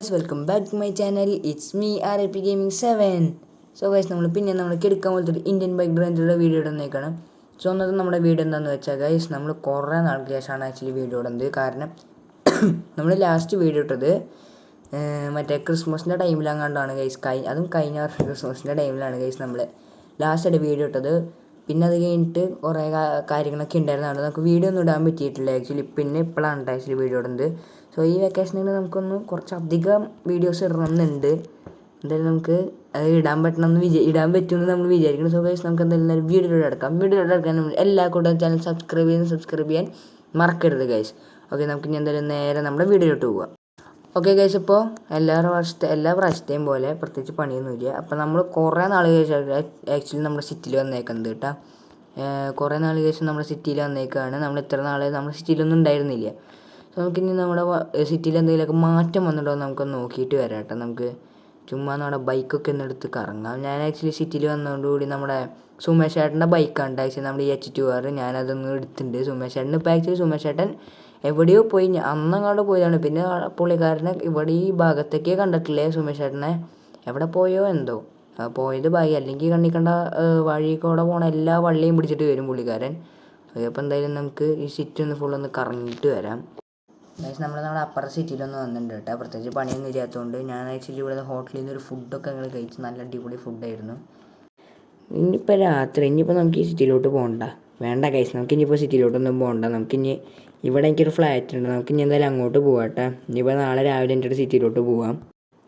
Welcome back to my channel. It's me RAP Gaming 7. So guys നമ്മൾ എടുക്കാൻ പോലത്തെ ഒരു ഇന്ത്യൻ ബൈക്ക് ബ്രാൻഡിലുള്ള വീഡിയോ ഇടുന്നേക്കാണ്. സോ ഒന്നത് നമ്മുടെ വീഡിയോ എന്താണെന്ന് വെച്ചാൽ ഗൈസ് നമ്മൾ കുറേ നാൾക്ക് ശേഷമാണ് ആക്ച്വലി വീഡിയോ ഇടുന്നത്. കാരണം നമ്മൾ ലാസ്റ്റ് വീഡിയോ ഇട്ടത് മറ്റേ ക്രിസ്മസിൻ്റെ ടൈമിലങ്ങാണ്ടാണ് ഗൈസ്. അതും കഴിഞ്ഞ വർഷം ക്രിസ്മസിൻ്റെ ടൈമിലാണ് ഗൈസ് നമ്മൾ ലാസ്റ്റായിട്ട് വീഡിയോ ഇട്ടത്. പിന്നെ അത് കഴിഞ്ഞിട്ട് കുറേ കാര്യങ്ങളൊക്കെ ഉണ്ടായിരുന്നതാണ് നമുക്ക് വീഡിയോ ഒന്നും ഇടാൻ പറ്റിയിട്ടില്ല ആക്ച്വലി. പിന്നെ ഇപ്പോഴാണ് ആക്ച്വലി വീഡിയോ ഇടുന്നത്. സോ ഈ വെക്കേഷനിൽ നമുക്കൊന്ന് കുറച്ചധികം വീഡിയോസ് ഇടണമെന്നുണ്ട്. എന്തായാലും നമുക്ക് അത് ഇടാൻ പറ്റുമെന്ന് നമ്മൾ വിചാരിക്കണം. സോ ഗൈസ് നമുക്ക് എന്തായാലും വീഡിയോ എടുക്കാൻ എല്ലാ കൂട്ടം ചാനൽ സബ്സ്ക്രൈബ് ചെയ്യാൻ മറക്കരുത് ഗൈസ്. ഓക്കെ, നമുക്ക് ഇനി എന്തായാലും നേരെ നമ്മുടെ വീഡിയോയിലോട്ട് പോകാം. ഓക്കെ ഗൈസ്, ഇപ്പോൾ എല്ലാ പ്രാവശ്യത്തെയും പോലെ പ്രത്യേകിച്ച് പണിയൊന്നുമില്ല. അപ്പോൾ നമ്മൾ കുറേ നാൾ ശേഷം ആക്ച്വലി നമ്മുടെ സിറ്റിയിൽ വന്നേക്കുന്നത് കേട്ടോ. കുറേ നാൾ ശേഷം നമ്മുടെ സിറ്റിയിൽ വന്നേക്കാണ്. നമ്മൾ ഇത്ര നാൾ നമ്മുടെ സിറ്റിയിലൊന്നും ഉണ്ടായിരുന്നില്ല. സോ നമുക്കിനി നമ്മുടെ സിറ്റിയിൽ എന്തെങ്കിലുമൊക്കെ മാറ്റം വന്നിട്ടുണ്ടോ നമുക്കൊന്ന് നോക്കിയിട്ട് വരാം കേട്ടോ. നമുക്ക് ചുമ്മാ നമ്മുടെ ബൈക്കൊക്കെ ഒന്ന് എടുത്ത് കറങ്ങാം. ഞാൻ ആക്ച്വലി സിറ്റിയിൽ വന്നതോടുകൂടി നമ്മുടെ സുമേഷ് ചേട്ടൻ്റെ ബൈക്കാണ് ആക്ച്വലി നമ്മുടെ H2R. ഞാനതൊന്ന് എടുത്തിട്ടുണ്ട് സുമേഷ് ചേട്ടന്. ഇപ്പോൾ ആക്ച്വലി സുമേഷ് ചേട്ടൻ എവിടെയോ പോയി, അന്നങ്ങോട്ട് പോയതാണ്. പിന്നെ പുള്ളിക്കാരനെ ഇവിടെ ഈ ഭാഗത്തേക്കേ കണ്ടിട്ടില്ലേ സുമേഷ് ചേട്ടനെ. എവിടെ പോയോ എന്തോ, പോയത് ബായി അല്ലെങ്കിൽ കണ്ട വഴി കൂടെ പോണ എല്ലാ വള്ളിയും പിടിച്ചിട്ട് വരും പുള്ളിക്കാരൻ. അപ്പോൾ എന്തായാലും നമുക്ക് ഈ സിറ്റി ഒന്ന് ഫുള്ളൊന്ന് കറങ്ങിയിട്ട് വരാം. നമ്മുടെ അപ്പുറത്തെ സിറ്റിയിലൊന്ന് വന്നിട്ടുണ്ട് കേട്ടോ. പ്രത്യേകിച്ച് പണിയൊന്നും ഇല്ലാത്തതുകൊണ്ട് ഞാൻ ആക്ച്വലി ഇവിടെ ഹോട്ടലിൽ നിന്ന് ഒരു ഫുഡൊക്കെ ഞങ്ങൾ കഴിച്ച് നല്ല അടിപൊളി ഫുഡായിരുന്നു. ഇനിയിപ്പോൾ നമുക്ക് ഈ സിറ്റിയിലോട്ട് പോകണ്ട, വേണ്ട ഗൈസ്. നമുക്ക് ഇനിയിപ്പോൾ സിറ്റിയിലോട്ടൊന്നും പോകണ്ട. നമുക്കിനി ഇവിടെ എനിക്കൊരു ഫ്ലാറ്റ് ഉണ്ട്, നമുക്കിനി എന്തായാലും അങ്ങോട്ട് പോകാം കേട്ടോ. ഇനിയിപ്പോൾ നാളെ രാവിലെ എൻ്റെ സിറ്റിയിലോട്ട് പോകാം.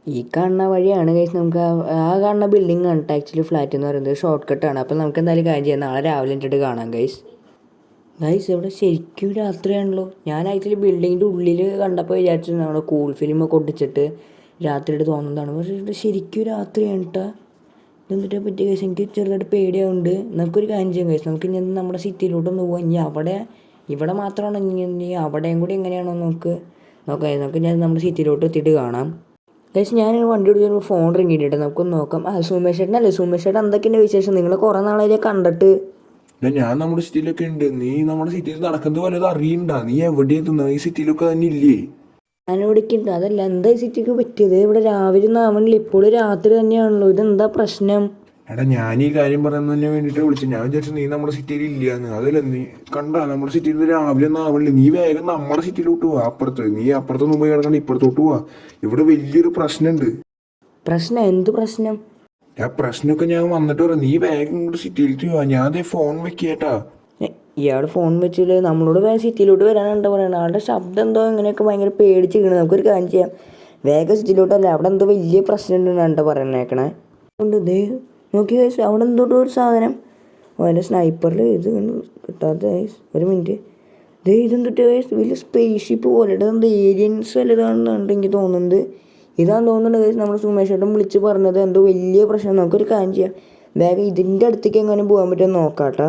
ഈ കാണുന്ന വഴിയാണ് ഗൈസ്. നമുക്ക് ആ കാണുന്ന ബിൽഡിംഗ് ആണ് ആക്ച്വലി ഫ്ലാറ്റ് എന്ന് പറയുന്നത്. ഷോർട്ട് കട്ടാണ്. അപ്പോൾ നമുക്ക് എന്തായാലും കാര്യം ചെയ്യാം, നാളെ രാവിലെ എൻ്റെ കാണാം ഗൈസ്. ഇവിടെ ശരിക്കും രാത്രിയാണല്ലോ. ഞാൻ ആക്ച്വലി ബിൽഡിങ്ങിൻ്റെ ഉള്ളിൽ കണ്ടപ്പോൾ വിചാരിച്ചു നമ്മുടെ കൂൾ ഫിലിമൊക്കെ ഒട്ടിച്ചിട്ട് രാത്രിയായിട്ട് തോന്നുന്നതാണ്. പക്ഷേ ഇവിടെ ശരിക്കും രാത്രിയാണ് കേട്ടോ. എന്നിട്ട് പറ്റിയ കേസ് എനിക്ക് ചെറുതായിട്ട് പേടിയാവുന്നുണ്ട്. നമുക്കൊരു കാര്യം ചെയ്യാം കേസ്, നമുക്ക് ഇനി നമ്മുടെ സിറ്റിയിലോട്ടൊന്ന് പോകാം. ഇനി ഇവിടെ മാത്രമാണോ ഇനി അവിടെയും കൂടി എങ്ങനെയാണോ നമുക്ക് ഞാൻ നമ്മുടെ സിറ്റിയിലോട്ട് എത്തിയിട്ട് കാണാം കേസ്. ഞാൻ വണ്ടി എടുത്ത് ഫോൺ റിങ് ചെയ്തിട്ട് നമുക്കൊന്ന് നോക്കാം. സുമേഷ് ചേട്ടൻ എന്തൊക്കെയുണ്ട് വിശേഷം? നിങ്ങൾ കുറേ നാളെ കണ്ടിട്ട്. ഞാൻ നമ്മുടെ സിറ്റിയിലൊക്കെ ഉണ്ട്. നീ നമ്മുടെ സിറ്റിയിൽ നടക്കുന്നത് വല്ലതും അറിയണ്ട? നീ എവിടെയെത്തുന്ന? ഈ സിറ്റിയിലൊക്കെ തന്നെ ഇല്ലേ? ഞാനിവിടേക്ക് ഉണ്ട്. അതല്ല, എന്താ ഈ സിറ്റിക്ക് പറ്റിയത്? ഇവിടെ രാവിലെ ഒന്നും ആവണില്ല, ഇപ്പോഴും രാത്രി തന്നെയാണല്ലോ. ഇതെന്താ പ്രശ്നം? എടാ, ഞാൻ ഈ കാര്യം പറയുന്നതിന് വേണ്ടിയിട്ട് വിളിച്ചു. ഞാൻ വിചാരിച്ചു നീ നമ്മുടെ സിറ്റിയിൽ ഇല്ലാന്ന്. അതല്ല, നീ നമ്മുടെ സിറ്റിയിൽ രാവിലെ ഒന്നും ആവണില്ല. നീ വേഗം നമ്മുടെ സിറ്റിയിലോട്ട് പോവാ. നീ അപ്പുറത്തൊന്നും പോയി കിടക്കണ്ട, ഇപ്പുറത്തോട്ട് പോവാ. ഇവിടെ വലിയൊരു പ്രശ്നമുണ്ട്. പ്രശ്നം? എന്ത് പ്രശ്നം? ആ പ്രശ്നമൊക്കെ ഞാൻ വന്നിട്ട് പറയാം. നീ വേഗം ഇങ്ങോട്ട് സിറ്റിയിലേക്ക് പോവാ. ഞാൻ അതേ ഫോൺ വെക്കേട്ടാ. ഇയാൾ ഫോൺ വെച്ചില്ലേ നമ്മളോട് വേഗം സിറ്റിയിലോട്ട് വരാനുണ്ടോ പറയണത്? ആളുടെ ശബ്ദം എന്തോ ഇങ്ങനെയൊക്കെ ഭയങ്കര പേടിച്ചിരിക്കണം. നമുക്കൊരു കാര്യം ചെയ്യാം, വേഗം സിറ്റിയിലോട്ടല്ല, അവിടെ എന്തോ വലിയ പ്രശ്നം ഉണ്ടെന്നാണ് പറയണേക്കണേ. ഉണ്ട് ദേ നോക്കി കഴിച്ചു, അവിടെ എന്തോട്ടോ ഒരു സാധനം. അതിൻ്റെ സ്നൈപ്പറിൽ ഇത് കിട്ടാത്ത ഒരു മിനിറ്റ്. ദേ ഇതെന്തൊട്ട് വലിയ സ്പേസ് ഷിപ്പ് പോലെ ഇതെന്ത് ഏലിയൻസ് വല്ലതാണെന്നുണ്ട് എനിക്ക് തോന്നുന്നത്. ഇതാന്ന് തോന്നുന്നുണ്ട്. നമ്മൾ സുമേഷ് ചേട്ടൻ വിളിച്ച് പറഞ്ഞത് എന്തോ വലിയ പ്രശ്നം. നമുക്കൊരു കാര്യം ചെയ്യാം, വേഗം ഇതിൻ്റെ അടുത്തേക്ക് എങ്ങനെ പോകാൻ പറ്റുമെന്ന് നോക്കാട്ടോ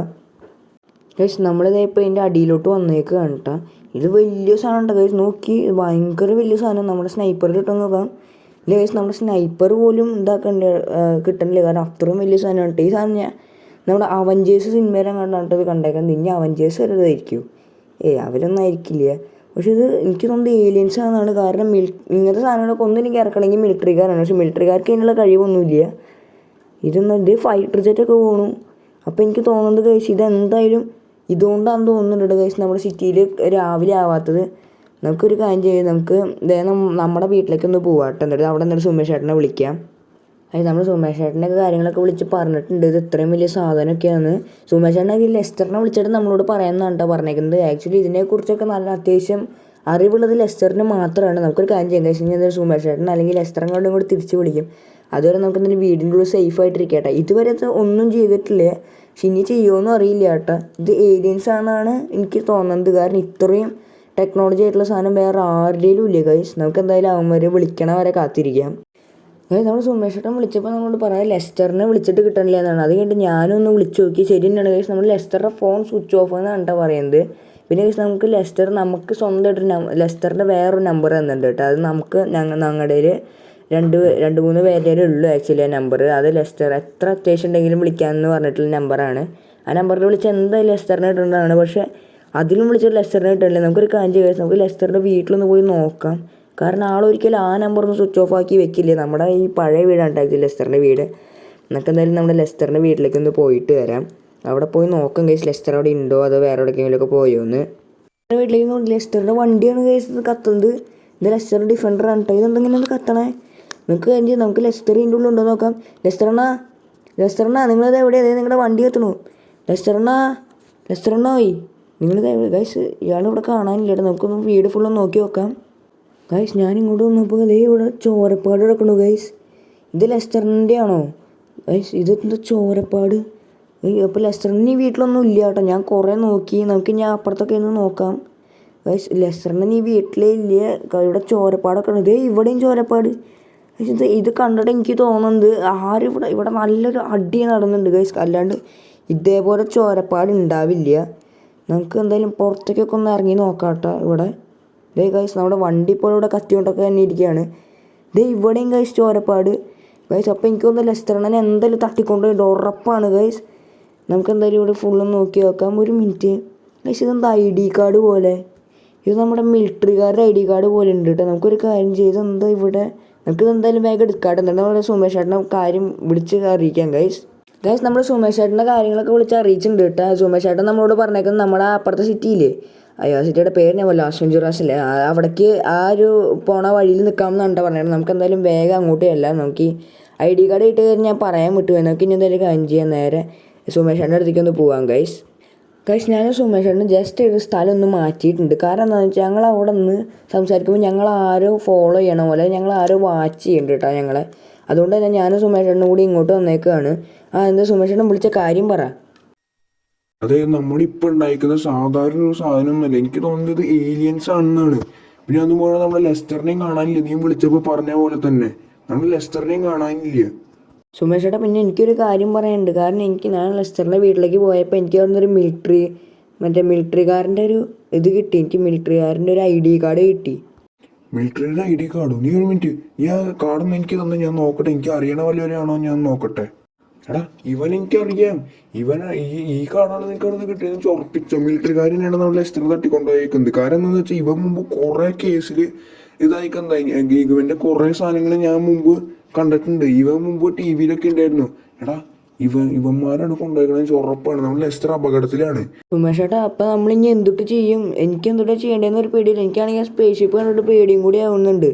ഗൈസ്. നമ്മളിതേ ഇപ്പോൾ ഇതിൻ്റെ അടിയിലോട്ട് വന്നേക്ക് കാണട്ടാ. ഇത് വലിയ സാധനം ഉണ്ട് ഗൈസ്. നോക്കി, ഭയങ്കര വലിയ സാധനം. നമ്മുടെ സ്നൈപ്പറിൽ കിട്ടുമെന്ന് നോക്കാം. ഇല്ല ഗൈസ്, നമ്മുടെ സ്നൈപ്പർ പോലും കിട്ടണില്ല. കാരണം അത്രയും വലിയ സാധനം ഉണ്ട് ഈ സാധനം. നമ്മുടെ അവഞ്ചേഴ്സ് സിനിമയിലും കണ്ടിട്ട് ഇത് കണ്ടേക്കുന്നത്. ഇനി അവഞ്ചേഴ്സ് വലുതായിരിക്കും? അവരൊന്നും ആയിരിക്കില്ല. പക്ഷെ ഇത് എനിക്ക് തോന്നുന്നത് ഏലിയൻസ് ആണെന്നാണ്. കാരണം ഇങ്ങനത്തെ സാധനങ്ങളൊക്കെ ഒന്നും എനിക്ക് ഇറക്കണമെങ്കിൽ മിലിറ്ററിക്കാരാണ്. പക്ഷെ മിലിറ്ററിക്കാർക്ക് അതിനുള്ള കഴിവൊന്നുമില്ല. ഇത് ഫൈറ്റർ ജെറ്റൊക്കെ പോകണു. അപ്പോൾ എനിക്ക് തോന്നുന്നത് ഗൈസ് ഇതെന്തായാലും ഇതുകൊണ്ടാണെന്ന് തോന്നുന്നുണ്ട് ഗൈസ് നമ്മുടെ സിറ്റിയിൽ രാവിലെ ആവാത്തത്. നമുക്കൊരു കാര്യം ചെയ്യാം, നമുക്ക് നമ്മുടെ വീട്ടിലേക്കൊന്ന് പോവാം കേട്ടോ. എന്നിട്ട് അവിടെ നിന്നിട്ട് സുമേഷ് ചേട്ടനെ വിളിക്കാം. നമ്മൾ സുമേഷ് ചേട്ടൻ്റെ കാര്യങ്ങളൊക്കെ വിളിച്ച് പറഞ്ഞിട്ടുണ്ട്. ഇത് ഇത്രയും വലിയ സാധനമൊക്കെയാണ്. സുമേഷ് ചേട്ടനെ ലെസ്റ്ററിനെ വിളിച്ചിട്ട് നമ്മളോട് പറയാമെന്നാണ് കേട്ടോ പറഞ്ഞേക്കുന്നത്. ആക്ച്വലി ഇതിനെക്കുറിച്ചൊക്കെ നല്ല അത്യാവശ്യം അറിവുള്ളത് ലെസ്റ്ററിന് മാത്രമാണ്. നമുക്കൊരു കാര്യം ചെയ്യാം കഴിച്ച് കഴിഞ്ഞാൽ സുമേഷ് ചേട്ടൻ അല്ലെങ്കിൽ ലെസ്റ്ററിനോടും കൂടി തിരിച്ച് വിളിക്കും. അതുവരെ നമുക്ക് എന്തെങ്കിലും വീടിൻ്റെ ഉള്ളിൽ സേഫ് ആയിട്ടിരിക്കട്ടെ. ഇതുവരെ ഒന്നും ചെയ്തിട്ടില്ല, പക്ഷെ ഇനി ചെയ്യുമോയെന്നും അറിയില്ല കേട്ടോ. ഇത് ഏലിയൻസ് ആണെന്നാണ് എനിക്ക് തോന്നുന്നത്. കാരണം ഇത്രയും ടെക്നോളജി ആയിട്ടുള്ള സാധനം വേറെ ആരുടെയും ഇല്ല ഗൈസ്. നമുക്ക് എന്തായാലും അവന്മാരെ വിളിക്കണ വരെ കാത്തിരിക്കാം. നമ്മൾ സുമേഷ് ചേട്ടൻ വിളിച്ചപ്പോൾ നമ്മളോട് പറയാം ലെസ്റ്ററിനെ വിളിച്ചിട്ട് കിട്ടണില്ല എന്നാണ്. അത് കഴിഞ്ഞിട്ട് ഞാനൊന്ന് വിളിച്ച് നോക്കി. ശരി തന്നെയാണ് ഗൈസ്, നമ്മൾ ലെസ്റ്ററിൻ്റെ ഫോൺ സ്വിച്ച് ഓഫ് എന്നാണ് കേട്ടോ പറയുന്നത്. പിന്നെ ഗൈസ് നമുക്ക് സ്വന്തമായിട്ട് ലെസ്റ്ററിൻ്റെ വേറൊരു നമ്പർ തന്നിട്ടുണ്ട് കേട്ടോ. അത് നമുക്ക് ഞങ്ങളുടെ രണ്ട് മൂന്ന് പേരുടെ ഉള്ളൂ ആക്ച്വലി ആ നമ്പർ. അത് ലെസ്റ്റർ എത്ര അത്യാവശ്യം ഉണ്ടെങ്കിലും വിളിക്കാമെന്ന് പറഞ്ഞിട്ടുള്ള നമ്പറാണ്. ആ നമ്പറിൽ വിളിച്ച് എന്തായാലും ലെസ്റ്ററിനെ കിട്ടുന്നതാണ്. പക്ഷേ അതിലും വിളിച്ചിട്ട് ലെസ്റ്ററിനെ കിട്ടില്ല. നമുക്കൊരു കാര്യം ചെയ്യാം, നമുക്ക് ലെസ്റ്ററിൻ്റെ വീട്ടിലൊന്ന് പോയി നോക്കാം. കാരണം ആളൊരിക്കലും ആ നമ്പറൊന്നും സ്വിച്ച് ഓഫ് ആക്കി വെക്കില്ലേ. നമ്മുടെ ഈ പഴയ വീടാണ് ടാക്സി ലെസ്റ്ററിൻ്റെ വീട്. നമുക്ക് എന്തായാലും നമ്മുടെ ലെസ്റ്ററിൻ്റെ വീട്ടിലേക്ക് ഒന്ന് പോയിട്ട് വരാം. അവിടെ പോയി നോക്കാം ഗൈസ് ലെസ്റ്റർ അവിടെ ഉണ്ടോ അതോ വേറെ എവിടേക്കെങ്കിലുമൊക്കെ പോയോ എന്ന്. വീട്ടിലേക്ക് നോക്കി ലെസ്റ്ററിൻ്റെ വണ്ടിയാണ് ഗൈസ് ഇത് കത്തുന്നത്. ഇത് ലെസ്റ്റർ ഡിഫൻഡർ ആണ് കേട്ടോ. ഇതെന്തെങ്കിലും ഒന്ന് കത്തണേ. നമുക്ക് ലെസ്റ്റർ ഇതിൻ്റെ ഉള്ളിൽ ഉണ്ടോ നോക്കാം. ലെസ്റ്ററിനാ നിങ്ങളിത് എവിടെയാണ് നിങ്ങളുടെ വണ്ടി എത്തണു. ലെസ്റ്ററിനാ പോയി നിങ്ങളിത് ഗൈസ് ഇയാളിവിടെ കാണാനില്ല കേട്ടോ. നമുക്കൊന്ന് വീട് ഫുള്ളൊന്ന് നോക്കി നോക്കാം ഗൈസ്. ഞാൻ ഇങ്ങോട്ട് വന്നപ്പോൾ അതേ ഇവിടെ ചോരപ്പാട് കിടക്കണു ഗൈസ്. ഇത് ലെസ്റ്ററിൻ്റെ ആണോ ഗൈസ്? ഇതെന്താ ചോരപ്പാട്? അപ്പോൾ ലെസ്റ്ററിന് ഈ വീട്ടിലൊന്നും ഇല്ല കേട്ടോ. ഞാൻ കുറേ നോക്കി. നമുക്ക് ഞാൻ അപ്പുറത്തൊക്കെ ഒന്ന് നോക്കാം ഗൈസ്. ലെസ്റ്ററിന് ഈ വീട്ടിലേ ഇല്ല. ഇവിടെ ചോരപ്പാടൊക്കെ ഉണ്ട്. ഇതേ ഇവിടെയും ചോരപ്പാട്. ഇത് കണ്ടിട്ട് എനിക്ക് തോന്നുന്നത് ഇവിടെ നല്ലൊരു അടി നടന്നുണ്ട് ഗൈസ്. അല്ലാണ്ട് ഇതേപോലെ ചോരപ്പാട് ഉണ്ടാവില്ല. നമുക്ക് എന്തായാലും പുറത്തേക്കൊക്കെ ഒന്ന് ഇറങ്ങി നോക്കാം കേട്ടോ. ഇവിടെ ഇതേ ഗൈസ് നമ്മുടെ വണ്ടി ഇപ്പോൾ ഇവിടെ കത്തിക്കൊണ്ടൊക്കെ തന്നെ ഇരിക്കുകയാണ്. ഇതേ ഇവിടെയും ഗൈസ് ചോരപ്പാട് ഗൈസ്. അപ്പോൾ എനിക്ക് തോന്നുന്നു ലെസ്റ്ററിനെ എന്തായാലും തട്ടിക്കൊണ്ട് ഉറപ്പാണ് ഗൈസ്. നമുക്ക് എന്തായാലും ഇവിടെ ഫുള്ളൊന്ന് നോക്കി നോക്കാം. ഒരു മിനിറ്റ് ഗൈസ്. ഇതെന്താ ID കാർഡ് പോലെ? ഇത് നമ്മുടെ മിലിറ്ററിക്കാരുടെ ID കാർഡ് പോലെ ഉണ്ട് കേട്ടോ. നമുക്കൊരു കാര്യം ചെയ്ത് എന്താ ഇവിടെ നമുക്കിത് എന്തായാലും വേഗം എടുക്കാട്ടെ. എന്നിട്ട് നമ്മുടെ സുമേഷ് ചേട്ടൻ്റെ കാര്യം വിളിച്ച് അറിയിക്കാം ഗൈസ്. നമ്മൾ സുമേഷ് ചേട്ടൻ്റെ കാര്യങ്ങളൊക്കെ വിളിച്ച് അറിയിച്ചിട്ടുണ്ട് കേട്ടോ. സുമേഷ് ചേട്ടൻ നമ്മളോട് പറഞ്ഞേക്കുന്നത് നമ്മുടെ അപ്പുറത്തെ സിറ്റിയില്ലേ, അയ്യോ ആ സിറ്റിയുടെ പേര് ഞാൻ ലാസ് വെഞ്ചുറാസില്ലേ, അവിടേക്ക് ആ ഒരു പോണ വഴിയിൽ നിൽക്കാമെന്നാണ് പറഞ്ഞത്. നമുക്ക് എന്തായാലും വേഗം അങ്ങോട്ട് ചെല്ലാം. നമുക്ക് ID കാർഡ് ഇട്ട് ഞാൻ പറയാൻ വിട്ടു. നമുക്ക് ഇനി എന്തായാലും കാര്യം ചെയ്യാൻ നേരെ സുമേഷ് ചേട്ടൻ്റെ അടുത്തേക്ക് ഒന്ന് പോവാം ഗൈസ്. ഞാൻ സുമേഷ് ചേട്ടൻ ജസ്റ്റ് ഒരു സ്ഥലം ഒന്ന് മാറ്റിയിട്ടുണ്ട്. കാരണം എന്താണെന്ന് വെച്ചാൽ ഞങ്ങൾ അവിടെ നിന്ന് സംസാരിക്കുമ്പോൾ ഞങ്ങൾ ആരോ ഫോളോ ചെയ്യണ പോലെ ഞങ്ങൾ ആരോ വാച്ച് ചെയ്യുന്നുണ്ട് കേട്ടോ ഞങ്ങളെ. അതുകൊണ്ട് തന്നെ ഞാനും സുമേഷ് ചേട്ടനും കൂടി ഇങ്ങോട്ട് വന്നേക്കാണ്. എന്താ സുമേഷ് ചേട്ടൻ വിളിച്ച കാര്യം പറ. അതെ, നമ്മളിപ്പോൾ ഉണ്ടായിരിക്കുന്ന സാധാരണ ഒരു സാധനമൊന്നുമല്ല. എനിക്ക് തോന്നുന്നത് ഏലിയൻസ് ആണെന്നാണ്. പിന്നെ അതുപോലെ നമ്മുടെ ലെസ്റ്ററിനെയും കാണാനില്ല. നീ വിളിച്ചപ്പോൾ പറഞ്ഞ പോലെ തന്നെ നമ്മൾ ലെസ്റ്ററിനെയും കാണാനില്ല. സുമേഷ് ചേട്ടാ പിന്നെ എനിക്കൊരു കാര്യം പറയാനുണ്ട്. കാരണം ഞാൻ ലെസ്റ്ററിൻ്റെ വീട്ടിലേക്ക് പോയപ്പോൾ എനിക്ക് അവിടെ നിന്നൊരു മിലിറ്ററിക്കാരൻ്റെ ഒരു ഇത് കിട്ടി. എനിക്ക് മിലിറ്ററിക്കാരൻ്റെ ഒരു ID കാർഡ് കിട്ടി. മിലിറ്ററിയുടെ ID കാർഡോ? നീ ഒരു മിനിറ്റ്, ഈ ആ കാർഡൊന്നും എനിക്ക് തന്നെ ഞാൻ നോക്കട്ടെ. എനിക്ക് അറിയണ വല്ലവരാണോ ഞാൻ നോക്കട്ടെ. എടാ ഇവൻ എനിക്കറിയാം. ഈ കാർഡാണ് നിനക്ക് അവിടെ നിന്ന് കിട്ടിയതെന്ന് ഉറപ്പിച്ചോ? മിലിറ്ററിക്കാരനാണ് നമ്മൾ ലെസ്റ്റർ തട്ടിക്കൊണ്ടുപോയിരിക്കുന്നത്. കാരണം എന്താണെന്ന് വെച്ചാൽ ഇവൻ മുമ്പ് കുറേ കേസിൽ ഇതായിക്കെന്താ ഇവൻ്റെ കുറേ സാധനങ്ങൾ ഞാൻ മുമ്പ് കണ്ടിട്ടുണ്ട്. ഇവൻ മുമ്പ് TV-ലൊക്കെ ഉണ്ടായിരുന്നു. എടാ ഇവന്മാരാണ് കൊണ്ടുപോയിക്കണെന്ന് ഉറപ്പാണ്. നമ്മൾ ലെസ്റ്റർ അപകടത്തിലാണ്. സുമേഷ് ചേട്ടാ അപ്പം നമ്മളിനി എന്തൊട്ട് ചെയ്യും? എനിക്ക് എന്തൊട്ട് ചെയ്യേണ്ടതെന്ന് ഒരു പേടിയില്ല. എനിക്കാണെങ്കിൽ സ്പേസ് ഷിപ്പ് കണ്ടിട്ട് പേടിയും കൂടി ആവുന്നുണ്ട്.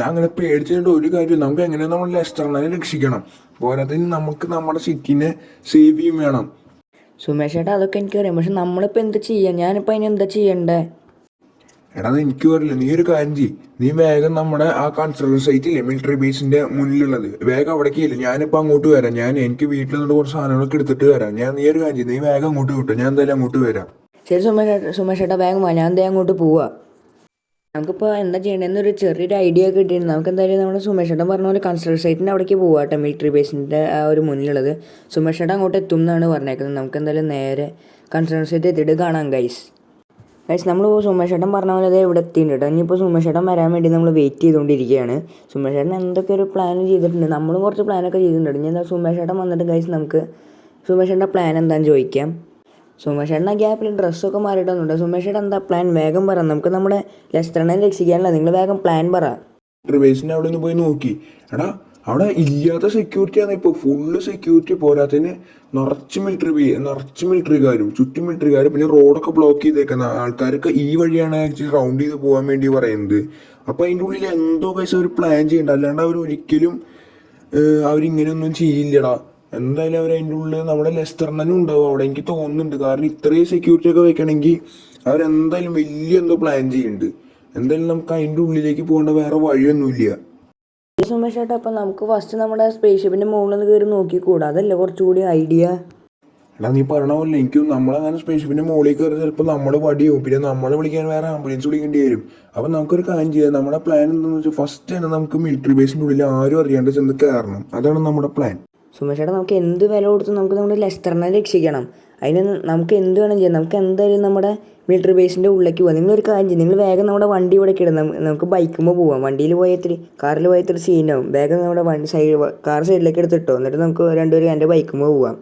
അങ്ങനെ പേടിച്ചിട്ട് ഒരു കാര്യം. നമുക്ക് എങ്ങനെയാണ് നമ്മൾ ലെസ്റ്ററിനെ രക്ഷിക്കണം. പോരാത്തതിന് നമുക്ക് നമ്മുടെ സിറ്റിനെ സേവ് ചെയ്യും വേണം. സുമേഷ് ചേട്ടാ അതൊക്കെ എനിക്കറിയാം. പക്ഷെ നമ്മളിപ്പോൾ എന്താ ചെയ്യാം? ഞാനിപ്പോൾ അതിന് എന്താ ചെയ്യണ്ടേ? എടാ അത് എനിക്ക് പറയില്ല. നീ ഒരു കാര്യം ചെയ്യ്. നീ വേഗം നമ്മുടെ ആ കൺസ്ട്രക്ഷൻ സൈറ്റ് ഇല്ലേ, മിലിറ്ററി ബേസിന്റെ മുന്നിലുള്ളത്, വേഗം അവിടേക്ക് ഇല്ല. ഞാനിപ്പോൾ അങ്ങോട്ട് വരാം. എനിക്ക് വീട്ടിൽ നിന്നിട്ട് കുറച്ച് സാധനങ്ങളൊക്കെ എടുത്തിട്ട് വരാം. നീ ഒരു കാര്യം ചെയ്യ്. നീ വേഗം അങ്ങോട്ട് വിട്ടോ. ഞാൻ എന്തായാലും അങ്ങോട്ട് വരാം. ശരി സുമേഷ് ചേട്ടാ വേഗം വാ. ഞാൻ എന്തായാലും അങ്ങോട്ട് പോവാം. നമുക്കിപ്പോൾ എന്താ ചെയ്യേണ്ടതെന്നൊരു ചെറിയൊരു ഐഡിയ കിട്ടിയിട്ടുണ്ട്. നമുക്ക് എന്തായാലും നമ്മുടെ സുമേഷ് ചേട്ടൻ പറഞ്ഞ പോലെ കൺസ്ട്രക്ഷൻ സൈറ്റിൻ്റെ അവിടേക്ക് പോകാം കേട്ടോ. മിലിറ്ററി ബേസിൻ്റെ ആ ഒരു മുന്നിലുള്ളത്. സുമേഷ് ചേട്ടൻ അങ്ങോട്ട് എത്തും എന്നാണ് പറഞ്ഞേക്കുന്നത്. നമുക്ക് എന്തായാലും നേരെ കൺസ്ട്രക്ഷൻ സൈറ്റ് എത്തിയിട്ട് കാണാം ഗൈസ്. നമ്മൾ സുമേഷ് ചേട്ടൻ പറഞ്ഞ പോലെ അതേ ഇവിടെ എത്തിയിട്ടുണ്ട് കേട്ടോ. ഇനിയിപ്പോൾ സുമേഷ് ചേട്ടൻ വരാൻ വേണ്ടി നമ്മൾ വെയിറ്റ് ചെയ്തുകൊണ്ടിരിക്കുകയാണ്. സുമേഷ് ചേട്ടൻ എന്തൊക്കെ ഒരു പ്ലാൻ ചെയ്തിട്ടുണ്ട്. നമ്മളും കുറച്ച് പ്ലാനൊക്കെ ചെയ്തിട്ടുണ്ട്. ഇനി എന്താ സുമേഷ് ചേട്ടൻ വന്നിട്ട് ഗൈസ് നമുക്ക് സുമേഷ് ചേട്ടൻ്റെ പ്ലാൻ എന്താണെന്ന് ചോദിക്കാം. സുമേഷ് ചേട്ടൻ ഗ്യാപ്പിൽ ഡ്രസ്സൊക്കെ മാറിയിട്ടൊന്നുണ്ട്. സുമേഷ് ചേട്ടൻ എന്താ പ്ലാൻ? വേഗം പറ. നമുക്ക് നമ്മുടെ ലെസ്റ്ററിനെ രക്ഷിക്കാനല്ല. നിങ്ങൾ വേഗം പ്ലാൻ പറ. മിലിറ്ററി ബേസിൻ്റെ അവിടെ നിന്ന് പോയി നോക്കി. എടാ അവിടെ ഇല്ലാത്ത സെക്യൂരിറ്റിയാണ് ഇപ്പോൾ. Full security. പോരാത്തതിന് നിറച്ച് മിലിറ്ററിക്കാരും ചുറ്റും മിലിറ്ററിക്കാരും. പിന്നെ റോഡൊക്കെ ബ്ലോക്ക് ചെയ്തേക്കുന്ന ആൾക്കാരൊക്കെ ഈ വഴിയാണ് ആക്ച്വലി റൗണ്ട് ചെയ്ത് പോകാൻ വേണ്ടി പറയുന്നത്. അപ്പോൾ അതിൻ്റെ ഉള്ളിൽ എന്തോ പൈസ ഒരു പ്ലാൻ ചെയ്യണ്ട. അല്ലാണ്ട് അവരൊരിക്കലും അവരിങ്ങനെയൊന്നും ചെയ്യില്ലടാ. എന്തായാലും അവർ അതിൻ്റെ ഉള്ളിൽ നമ്മുടെ ലെസ്റ്ററിനും ഉണ്ടാവും അവിടെ, എനിക്ക് തോന്നുന്നുണ്ട്. കാരണം ഇത്രയും സെക്യൂരിറ്റി ഒക്കെ വെക്കണമെങ്കിൽ അവരെന്തായാലും വലിയ എന്തോ പ്ലാൻ ചെയ്യുന്നുണ്ട്. എന്തായാലും നമുക്ക് അതിൻ്റെ ഉള്ളിലേക്ക് പോകേണ്ട വേറെ വഴിയൊന്നുമില്ല. സുമേഷ് ചേട്ടാ അപ്പം നമുക്ക് ഫസ്റ്റ് നമ്മുടെ സ്പേസ് ഷിപ്പിൻ്റെ മുകളിൽ നിന്ന് കയറി നോക്കിക്കൂടാ? അതല്ലേ കുറച്ചുകൂടി ഐഡിയ. എടാ നീ പറയണ പോലെ എനിക്ക് നമ്മളങ്ങനെ സ്പേസ് ഷിപ്പിൻ്റെ മുകളിൽ കയറി ചിലപ്പോൾ നമ്മൾ വടിയാവും. പിന്നെ നമ്മളെ വിളിക്കാൻ വേറെ ആംബുലൻസ് വിളിക്കേണ്ടി വരും. അപ്പം നമുക്കൊരു കാര്യം ചെയ്യാം. നമ്മുടെ പ്ലാൻ എന്താണെന്ന് വെച്ചാൽ ഫസ്റ്റ് തന്നെ നമുക്ക് മിലിറ്ററി ബേസിൻ്റെ ഉള്ളിൽ ആരും അറിയാണ്ട് ചെന്ന് കയറണം. അതാണ് നമ്മുടെ പ്ലാൻ. സുമേഷ് ചേട്ടാ നമുക്ക് എന്ത് വില കൊടുത്ത് നമുക്ക് നമ്മുടെ ലെസ്റ്ററിനെ രക്ഷിക്കണം. അതിന് നമുക്ക് എന്ത് വേണം ചെയ്യാം. നമുക്ക് എന്തായാലും നമ്മുടെ മിലിറ്ററി ബേസിൻ്റെ ഉള്ളിലേക്ക് പോകാം. നിങ്ങളൊരു കാര്യം ചെയ്യും. നിങ്ങൾ വേഗം നമ്മുടെ വണ്ടി ഇവിടെ ഇടാം. നമുക്ക് ബൈക്കുമ്പോൾ പോവാം. വണ്ടിയിൽ കാറിൽ പോയത്തിരി സീനാവും. വേഗം നമ്മുടെ കാർ സൈഡിലേക്ക് എടുത്തിട്ടോ. എന്നിട്ട് നമുക്ക് രണ്ടുപേരും എൻ്റെ ബൈക്കുമ്പോൾ പോവാം.